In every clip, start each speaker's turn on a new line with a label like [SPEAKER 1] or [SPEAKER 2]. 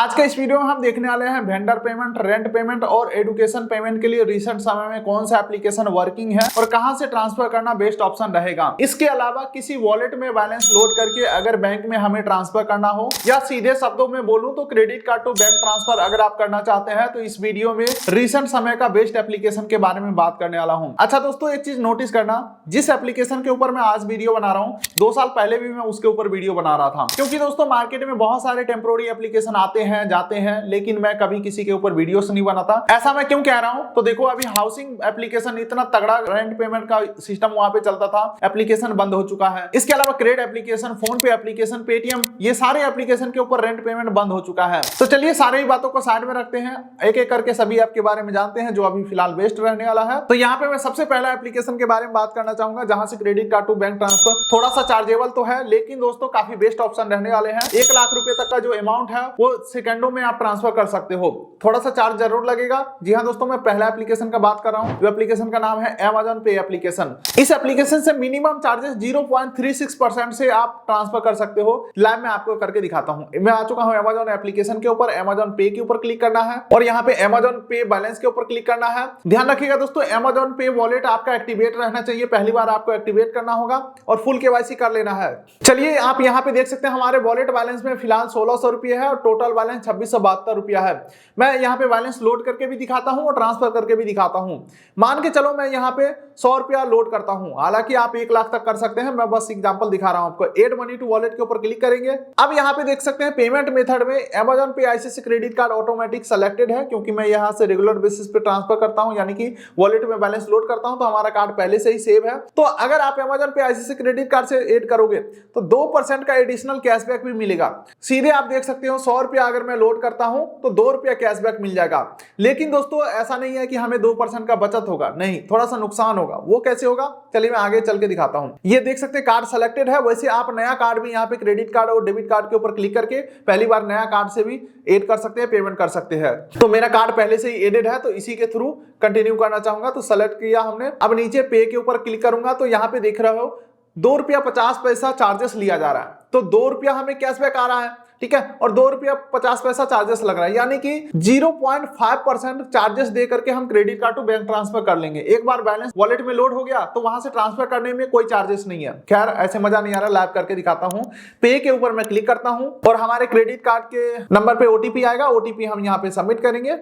[SPEAKER 1] आज के इस वीडियो में हम देखने वाले हैं वेंडर पेमेंट, रेंट पेमेंट और एजुकेशन पेमेंट के लिए रिसेंट समय में कौन सा एप्लीकेशन वर्किंग है और कहां से ट्रांसफर करना बेस्ट ऑप्शन रहेगा। इसके अलावा किसी वॉलेट में बैलेंस लोड करके अगर बैंक में हमें ट्रांसफर करना हो या सीधे शब्दों में बोलूं तो credit card to bank transfer अगर आप करना चाहते हैं तो इस वीडियो में रिसेंट समय का बेस्ट एप्लीकेशन के बारे में बात करने वाला हूं। अच्छा दोस्तों, एक चीज नोटिस करना, जिस एप्लीकेशन के ऊपर मैं आज वीडियो बना रहा हूं 2 साल पहले भी मैं उसके ऊपर वीडियो बना रहा था, क्योंकि दोस्तों मार्केट में बहुत सारे टेम्पोररी एप्लीकेशन आते हैं जाते हैं, लेकिन मैं कभी किसी के ऊपर वीडियोस नहीं बनाता। ऐसा मैं क्यों कह रहा हूं तो देखो, अभी हाउसिंग एप्लीकेशन इतना तगड़ा रेंट पेमेंट का सिस्टम वहां पे चलता था, एप्लीकेशन बंद हो चुका है। इसके अलावा क्रेडिट एप्लीकेशन, फोन पे एप्लीकेशन, पेटीएम, ये सारे एप्लीकेशन के ऊपर रेंट पेमेंट बंद हो चुका है। तो चलिए सारी बातों को साइड में रखते हैं, एक एक करके सभी ऐप के बारे में जानते हैं जो अभी फिलहाल बेस्ट रहने वाला है। तो यहाँ पे मैं सबसे पहला एप्लीकेशन के बारे में बात करना चाहूंगा जहां से credit card to bank transfer थोड़ा सा चार्जेबल तो है, लेकिन दोस्तों काफी बेस्ट ऑप्शन रहने वाले हैं। 1 लाख रुपए तक का जो अमाउंट है वो सेकंडों में आप ट्रांसफर कर सकते हो। थोड़ा सा चार्ज जरूर लगेगा। जी हाँ दोस्तों, मैं पहला एप्लीकेशन का बात कर रहा हूँ। जो एप्लीकेशन का नाम है Amazon पे एप्लीकेशन। इस एप्लीकेशन से मिनिमम चार्जेस 0.36% से आप ट्रांसफर कर सकते हो। लाइव मैं आपको करके दिखाता हूँ। मैं आ चुका हूँ Amazon एप्लीकेशन के ऊपर। Amazon पे के ऊपर क्लिक करना है और यहाँ पे Amazon पे बैलेंस के ऊपर क्लिक करना है। ध्यान रखिएगा दोस्तों, Amazon पे वॉलेट आपका एक्टिवेट रहना चाहिए। पहली बार आपको एक्टिवेट करना होगा और फुल केवाईसी कर लेना है। चलिए आप यहाँ पे देख सकते हैं हमारे वॉलेट बैलेंस में फिलहाल 1600 रुपये है और टोटल बैलेंस 2672 रुपया है। मैं यहाँ पे बैलेंस लोड करके भी दिखाता हूँ और ट्रांसफर करके भी दिखाता हूँ। मान के चलो मैं यहाँ पे 100 रुपया लोड करता हूँ, हालांकि आप 1 लाख तक कर सकते हैं, मैं बस एग्जांपल दिखा रहा हूँ आपको। एड मनी टू वॉलेट के ऊपर क्लिक करेंगे। अब यहाँ पे देख सकते हैं पेमेंट मेथड में Amazon Pay ICICI credit card automatic selected है, क्योंकि मैं यहाँ से रेगुलर बेसिस पे ट्रांसफर करता हूँ, यानी कि वॉलेट में बैलेंस लोड करता हूँ तो हमारा कार्ड पहले से ही सेव है। तो अगर आप Amazon Pay ICICI credit card से ऐड करोगे तो 2% का एडिशनल कैशबैक भी मिलेगा। सीधे आप देख सकते हो 100 रुपया अगर मैं लोड करता हूं तो 2 रुपया कैशबैक मिल जाएगा। लेकिन दोस्तों ऐसा नहीं है कि हमें 2% का बचत होगा, नहीं, थोड़ा सा नुकसान होगा। वो कैसे होगा चलिए मैं आगे चल के दिखाता हूं। ये देख सकते हैं कार्ड सेलेक्टेड है। वैसे आप नया कार्ड भी यहाँ पे क्रेडिट कार्ड और डेबिट कार्ड के ऊपर क्लिक करके पहली बार नया कार्ड से भी ऐड कर सकते हैं, पेमेंट कर सकते हैं। तो मेरा कार्ड पहले से ही एडेड है तो इसी के थ्रू कंटिन्यू करना चाहूंगा। तो सेलेक्ट किया हमने। अब नीचे पे के ऊपर क्लिक करूंगा तो यहाँ पे देख रहे हो 2 रुपया 50 पैसा चार्जेस लिया जा रहा है। तो 2 रुपया हमें कैशबैक आ रहा है, ठीक है, और 2 रुपया 50 पैसा चार्जेस लग रहा है, यानी कि 0.5% चार्जेस दे करके हम credit card to bank transfer कर लेंगे। एक बार बैलेंस वॉलेट में लोड हो गया तो वहां से ट्रांसफर करने में कोई चार्जेस नहीं है। खैर ऐसे मजा नहीं आ रहा, लाइव करके दिखाता हूं। पे के ऊपर मैं क्लिक करता हूं और हमारे क्रेडिट कार्ड के नंबर पे ओटीपी आएगा। ओटीपी हम यहाँ पे सबमिट करेंगे।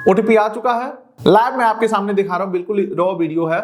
[SPEAKER 1] ओटीपी आ चुका है, लाइव मैं आपके सामने दिखा रहा हूं, बिल्कुल रॉ वीडियो है।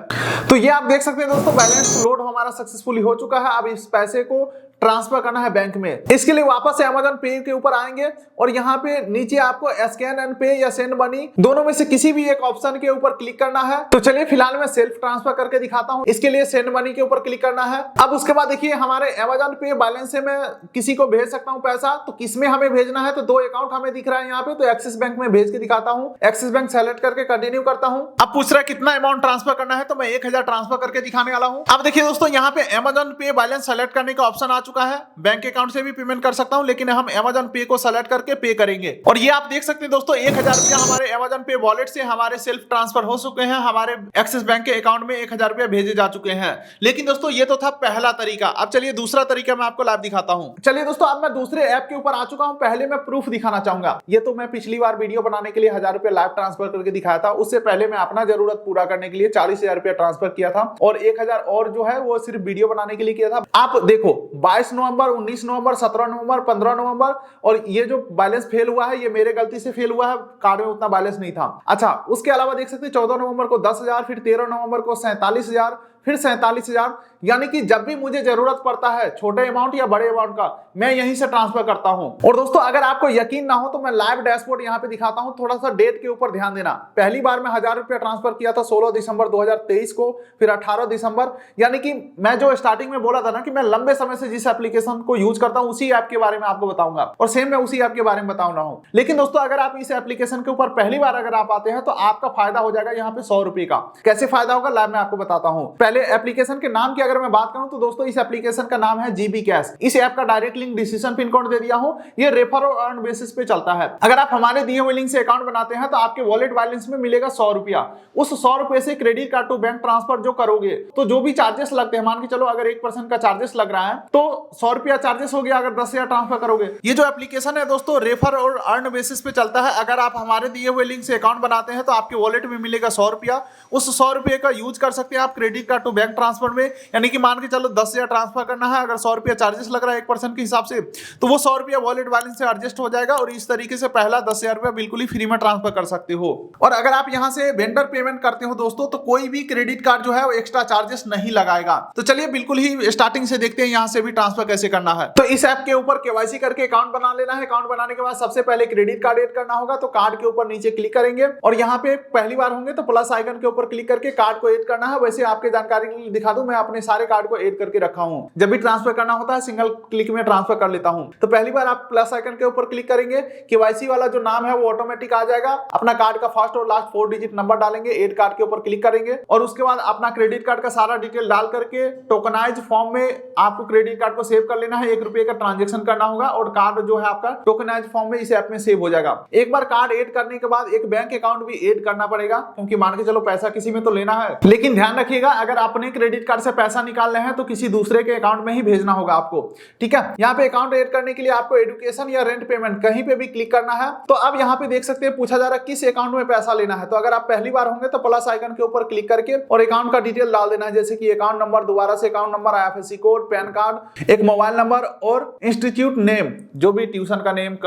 [SPEAKER 1] तो ये आप देख सकते हैं दोस्तों, बैलेंस लोड हमारा सक्सेसफुली हो चुका है। अब इस पैसे को ट्रांसफर करना है बैंक में। इसके लिए वापस से Amazon पे के ऊपर आएंगे और यहाँ पे नीचे आपको स्कैन एंड पे या सेंड मनी दोनों में से किसी भी एक ऑप्शन के ऊपर क्लिक करना है। तो चलिए फिलहाल मैं सेल्फ ट्रांसफर करके दिखाता हूँ। इसके लिए सेंड मनी के ऊपर क्लिक करना है। अब उसके बाद देखिए हमारे Amazon पे बैलेंस से मैं किसी को भेज सकता हूँ पैसा। तो किसमें हमें भेजना है तो 2 अकाउंट हमें दिख रहा है यहाँ पे। तो एक्सिस बैंक में भेज के दिखाता हूँ। एक्सिस बैंक सेलेक्ट करके कंटिन्यू करता हूँ। अब पूछ रहा है कितना अमाउंट ट्रांसफर करना है, तो मैं 1000 ट्रांसफर करके दिखाने वाला हूँ। अब देखिए दोस्तों, यहाँ पे Amazon पे बैलेंस सेलेक्ट करने का ऑप्शन आ चुका है। बैंक अकाउंट से भी पेमेंट कर सकता हूं, लेकिन हम Amazon पे को सेलेक्ट करके पे करेंगे। और ये आप देख सकते हैं दोस्तों, 1000 रुपया हमारे Amazon पे वॉलेट से हमारे सेल्फ ट्रांसफर हो चुके हैं। हमारे एक्सिस बैंक के अकाउंट में 1000 रुपया भेजे जा चुके हैं। लेकिन दोस्तों ये तो था पहला तरीका। अब चलिए दूसरा तरीका मैं आपको लाइव दिखाता हूं। चलिए दोस्तों, अब मैं दूसरे ऐप के ऊपर आ चुका हूं। पहले मैं प्रूफ दिखाना चाहूंगा। ये तो मैं पिछली बार वीडियो बनाने के लिए 1000 रुपया लाइव ट्रांसफर करके दिखाया था। उससे पहले मैं अपना जरूरत पूरा करने के लिए 40,000 रुपया ट्रांसफर किया था और 1000 और जो है वो सिर्फ वीडियो बनाने के लिए किया था। आप देखो 22 नवंबर, 19 नवंबर, 17 नवंबर, 15 नवंबर, और ये जो बैलेंस फेल हुआ है ये मेरे गलती से फेल हुआ है, कार्ड में उतना बैलेंस नहीं था। अच्छा, उसके अलावा देख सकते हैं 14 नवंबर को 10,000, फिर 13 नवंबर को 47,000, फिर 47,000। यानी कि जब भी मुझे जरूरत पड़ता है छोटे अमाउंट या बड़े अमाउंट का, मैं यहीं से ट्रांसफर करता हूं। और दोस्तों अगर आपको यकीन ना हो तो मैं लाइव डैशबोर्ड यहां पे दिखाता हूं। थोड़ा सा डेट के ऊपर ध्यान देना। पहली बार मैं 1000 रुपया ट्रांसफर किया था 16 दिसंबर 2023 को, फिर 18 दिसंबर। यानी कि मैं जो स्टार्टिंग में बोला था ना कि मैं लंबे समय से जिस एप्लीकेशन को यूज करता हूं उसी ऐप के बारे में आपको बताऊंगा, और सेम मैं उसी ऐप के बारे में बता रहा हूं। लेकिन दोस्तों अगर आप इस एप्लीकेशन के ऊपर पहली बार अगर आप आते हैं तो आपका फायदा हो जाएगा यहाँ पे 100 रुपए का। कैसे फायदा होगा लाइव मैं आपको बताता हूं। पहली पहले एप्लीकेशन के नाम की अगर मैं बात करूं तो दोस्तों इस एप्लीकेशन का नाम है जीबी कैश। इस ऐप का direct link description pin code दे दिया हूं। ये रेफर और अर्न बेसिस पे चलता है। अगर आप हमारे दिए हुए लिंक से अकाउंट बनाते हैं तो आपके वॉलेट बैलेंस में मिलेगा 100 रुपया। उस 100 रुपए से credit card to bank transfer जो करोगे तो जो भी चार्जेस लगते हैं, मान के चलो अगर 1% का चार्जेस लग रहा है तो 100 रुपया चार्जेस हो गया अगर 10,000 ट्रांसफर करोगे। ये जो एप्लीकेशन है दोस्तों रेफर और अर्न बेसिस पे चलता है। अगर आप हमारे दिए हुए लिंक से अकाउंट बनाते हैं तो आपके वॉलेट में मिलेगा 100 रुपया। उस 100 रुपये का यूज कर सकते हैं आप credit card to bank transfer में। यानी कि मान के चलो 10,000 ट्रांसफर करना है, अगर 100 रुपया चार्जेस लग रहा है 1% के हिसाब से, तो वो 100 रुपया वॉलेट बैलेंस से एडजस्ट हो जाएगा और इस तरीके से पहला 10,000 रुपया बिल्कुल ही फ्री में ट्रांसफर कर सकते हो। और अगर आप यहाँ से वेंडर पेमेंट करते हो दोस्तों तो कोई भी क्रेडिट कार्ड जो है वो एक्स्ट्रा चार्जेस नहीं लगाएगा। तो चलिए बिल्कुल ही स्टार्टिंग से देखते हैं यहाँ से भी ट्रांसफर कैसे करना है। तो इस ऐप के ऊपर केवाईसी करके अकाउंट बना लेना है। अकाउंट बनाने के बाद सबसे पहले क्रेडिट कार्ड ऐड करना होगा। तो कार्ड के ऊपर नीचे क्लिक करेंगे और यहाँ पे पहली बार होंगे तो प्लस आइकन के ऊपर क्लिक करके कार्ड को ऐड करना है। वैसे आपके जानकारी के लिए दिखा दूं, मैं अपने सारे कार्ड को ऐड करके रखा हूं। जब भी ट्रांसफर करना होता है सिंगल क्लिक में ट्रांसफर कर लेता हूं। तो पहली बार आप प्लस आइकन के ऊपर क्लिक करेंगे, केवाईसी वाला जो नाम है वो ऑटोमेटिक आ जाएगा। अपना कार्ड का फर्स्ट और लास्ट 4 डिजिट नंबर डालेंगे, ऐड कार्ड के ऊपर क्लिक करेंगे और उसके बाद अपना क्रेडिट कार्ड का सारा डिटेल डाल करके टोकनाइज फॉर्म में आपको क्रेडिट कार्ड को सेव कर लेना है। 1 रुपए का ट्रांजेक्शन करना होगा और कार्ड जो है आपका टोकनाइज फॉर्म में इस ऐप में सेव हो जाएगा। एक बार कार्ड ऐड करने के बाद एक बैंक अकाउंट भी ऐड करना पड़ेगा, क्योंकि मान के चलो पैसा किसी में तो लेना है। लेकिन ध्यान रखिएगा अगर अपने क्रेडिट कार्ड से पैसा निकाल रहे हैं तो किसी दूसरे के अकाउंट में ही भेजना होगा आपको। ठीक है, यहाँ पे अकाउंट ऐड करने के लिए आपको एजुकेशन या रेंट पेमेंट कहीं पे भी क्लिक करना है। तो अब यहाँ पे देख सकते हैं पूछा जा रहा है किस अकाउंट में पैसा लेना है। तो अगर आप पहली बार होंगे तो प्लस आइकन के ऊपर क्लिक करके और अकाउंट का डिटेल डाल देना है, जैसे कि अकाउंट नंबर, दोबारा से account number, IFSC code, pan card, एक मोबाइल नंबर और इंस्टीट्यूट नेम, जो भी ट्यूशन का नेम,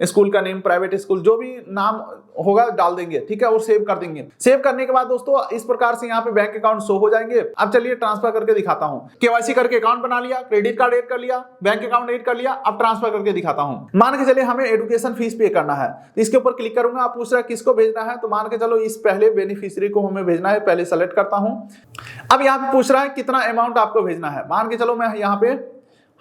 [SPEAKER 1] स्कूल का नेम, प्राइवेट स्कूल, जो भी नाम होगा डाल देंगे। ठीक है, और सेव कर देंगे। सेव करने के बाद दोस्तों इस प्रकार से यहाँ पे बैंक अकाउंट शो हो जाएंगे। अब चलिए ट्रांसफर करके दिखाता हूँ। केवाईसी करके अकाउंट बना लिया, क्रेडिट कार्ड ऐड कर लिया, बैंक अकाउंट ऐड कर लिया। अब ट्रांसफर करके दिखाता हूँ। मान के चलिए हमें एजुकेशन फीस पे करना है, तो इसके ऊपर क्लिक करूंगा। आप पूछ रहे हैं किसको भेजना है, तो मान के चलो इस पहले बेनिफिशियरी को हमें भेजना है। पहले सेलेक्ट करता हूँ। अब यहाँ पे पूछ रहा है कितना अमाउंट आपको भेजना है। मान के चलो मैं यहाँ पे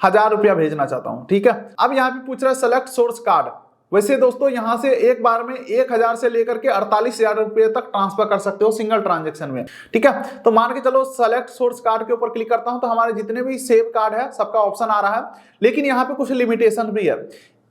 [SPEAKER 1] 1000 रुपया भेजना चाहता हूँ। ठीक है, अब यहाँ पे पूछ रहा है सेलेक्ट सोर्स कार्ड। वैसे दोस्तों यहां से एक बार में 1000 से लेकर के 48,000 रुपए तक ट्रांसफर कर सकते हो सिंगल ट्रांजैक्शन में। ठीक है, तो मान के चलो सेलेक्ट सोर्स कार्ड के ऊपर क्लिक करता हूं तो हमारे जितने भी सेव कार्ड है सबका ऑप्शन आ रहा है। लेकिन यहाँ पे कुछ लिमिटेशन भी है।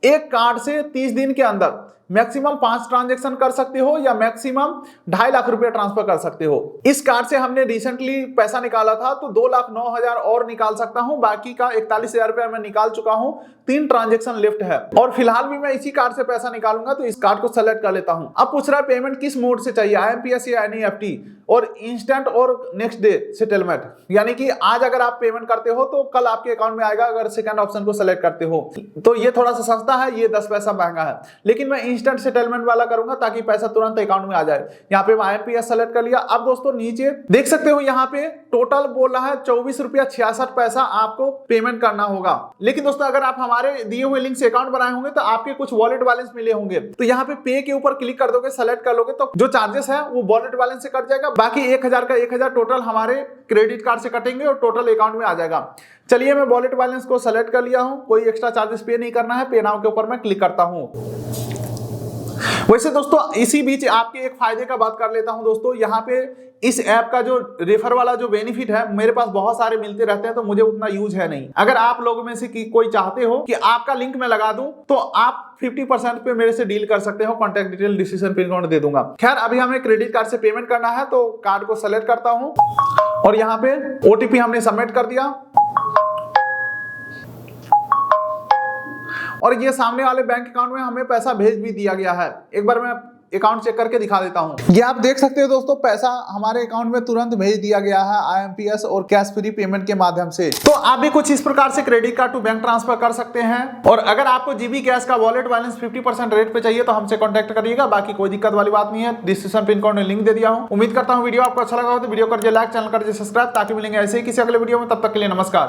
[SPEAKER 1] एक कार्ड से 30 दिन के अंदर मैक्सिमम 5 ट्रांजैक्शन कर सकते हो या मैक्सिमम 2.5 लाख रुपए ट्रांसफर कर सकते हो। इस कार्ड से हमने रिसेंटली पैसा निकाला था तो 2,09,000 और निकाल सकता हूं। बाकी का 41,000 रुपया मैं निकाल चुका हूं। 3 ट्रांजैक्शन लेफ्ट है और फिलहाल भी मैं इसी कार्ड से पैसा निकालूंगा, तो इस कार्ड को सेलेक्ट कर लेता हूं। अब पूछ रहा है पेमेंट किस मोड से चाहिए, IMPS या NEFT और इंस्टेंट और नेक्स्ट डे सेटलमेंट। यानी कि आज अगर आप पेमेंट करते हो तो कल आपके अकाउंट में आएगा, अगर सेकंड ऑप्शन को सेलेक्ट करते हो। तो ये थोड़ा सा सस्ता है, ये 10 पैसा महंगा है, लेकिन मैं इंस्टेंट सेटलमेंट वाला करूंगा ताकि पैसा तुरंत अकाउंट में आ जाए। यहाँ पे IMPS सेलेक्ट कर लिया। अब दोस्तों नीचे देख सकते हो यहाँ पे टोटल बोल रहा है 24 रुपया 66 पैसा आपको पेमेंट करना होगा। लेकिन दोस्तों अगर आप हमारे दिए हुए लिंक से अकाउंट बनाए होंगे तो आपके कुछ वॉलेट बैलेंस मिले होंगे, तो यहाँ पे पे के ऊपर क्लिक कर दोगे, सेलेक्ट कर लोगे तो जो चार्जेस है वो वॉलेट बैलेंस से कट जाएगा। बाकी 1000 का 1000 टोटल हमारे क्रेडिट कार्ड से कटेंगे और टोटल अकाउंट में आ जाएगा। चलिए मैं वॉलेट बैलेंस को सेलेक्ट कर लिया हूं, कोई एक्स्ट्रा चार्जेस पे नहीं करना है। पे नाउ के ऊपर मैं क्लिक करता हूं। वैसे दोस्तों इसी बीच आपके एक फायदे का बात कर लेता हूं दोस्तों। यहाँ पे इस ऐप का जो रेफर वाला जो बेनिफिट है मेरे पास बहुत सारे मिलते रहते हैं, तो मुझे उतना यूज है नहीं। अगर आप लोगों में से कोई चाहते हो कि आपका लिंक मैं लगा दूं तो आप 50% पे मेरे से डील कर सकते हो। Contact detail description pin code दे दूंगा। खैर अभी हमें क्रेडिट कार्ड से पेमेंट करना है, तो कार्ड को सेलेक्ट करता हूं और यहाँ पे OTP हमने सबमिट कर दिया और ये सामने वाले बैंक अकाउंट में हमें पैसा भेज भी दिया गया है। एक बार मैं अकाउंट चेक करके दिखा देता हूं। ये आप देख सकते हो दोस्तों, पैसा हमारे अकाउंट में तुरंत भेज दिया गया है IMPS और कैश फ्री पेमेंट के माध्यम से। तो आप भी कुछ इस प्रकार से credit card to bank transfer कर सकते हैं। और अगर आपको जीबी कैश का वॉलेट बैलेंस 50% रेट पे चाहिए तो हमसे कॉन्टैक्ट करिएगा। बाकी कोई दिक्कत वाली बात नहीं है। डिस्क्रिप्शन पिन कोड में लिंक दे दिया हूं। उम्मीद करता हूं वीडियो आपको अच्छा लगा हो तो वीडियो कर लाइक, चैनल कर सब्सक्राइब, ताकि मिलेंगे ऐसे ही किसी अगले वीडियो में। तब तक के लिए नमस्कार।